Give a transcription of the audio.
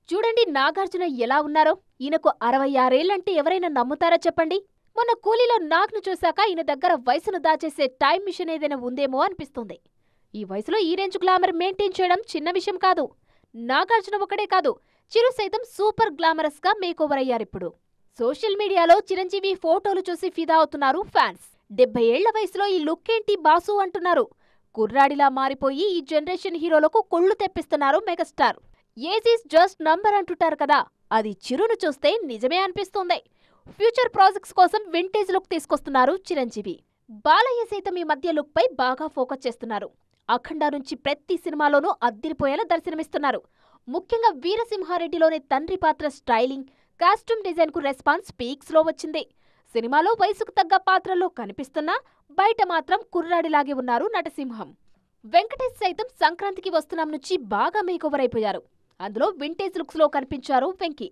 చూడండి నాగార్జున ఎలా ఉన్నారో. ఈయనకు 66 ఏళ్లంటే ఎవరైనా నమ్ముతారా చెప్పండి. మొన్న కూలీలో నాగ్ను చూశాక ఈయన దగ్గర వయసును దాచేసే టైం మిషన్ ఏదైనా ఉందేమో అనిపిస్తుంది. ఈ వయసులో ఈ రేంజ్ గ్లామర్ మెయింటైన్ చేయడం చిన్న విషయం కాదు. నాగార్జున ఒకడే కాదు, చిరు సైతం సూపర్ గ్లామరస్ గా మేకోవర్ అయ్యారిప్పుడు. సోషల్ మీడియాలో చిరంజీవి ఫోటోలు చూసి ఫిదా అవుతున్నారు ఫ్యాన్స్. 70 ఏళ్ల వయసులో ఈ లుక్ ఏంటి బాసు అంటున్నారు. కుర్రాడిలా మారిపోయి ఈ జనరేషన్ హీరోలకు కొళ్లు తెప్పిస్తున్నారు megastar. Age is just number అంటుంటారు కదా, అది చిరును చూస్తే నిజమే అనిపిస్తోంది. ఫ్యూచర్ ప్రాజెక్ట్స్ కోసం వింటేజ్ లుక్ తీసుకొస్తున్నారు చిరంజీవి. బాలయ్య సైతం ఈ మధ్య లుక్ పై బాగా ఫోకస్ చేస్తున్నారు. అఖండ నుంచి ప్రతి సినిమాలోనూ అద్దిరిపోయేలా దర్శనమిస్తున్నారు. ముఖ్యంగా వీరసింహారెడ్డిలోని తండ్రి పాత్ర స్టైలింగ్, కాస్ట్యూమ్ డిజైన్ కు రెస్పాన్స్ పీక్స్ లో వచ్చింది. సినిమాలో వయసుకు తగ్గ పాత్రల్లో కనిపిస్తున్నా బయట మాత్రం కుర్రాడిలాగే ఉన్నారు నటసింహం. వెంకటేష్ సైతం సంక్రాంతికి వస్తున్నాం నుంచి బాగా మేకోవర్ అయిపోయారు. అందులో వింటేజ్ లుక్స్ లో కనిపించారు వెంకీ.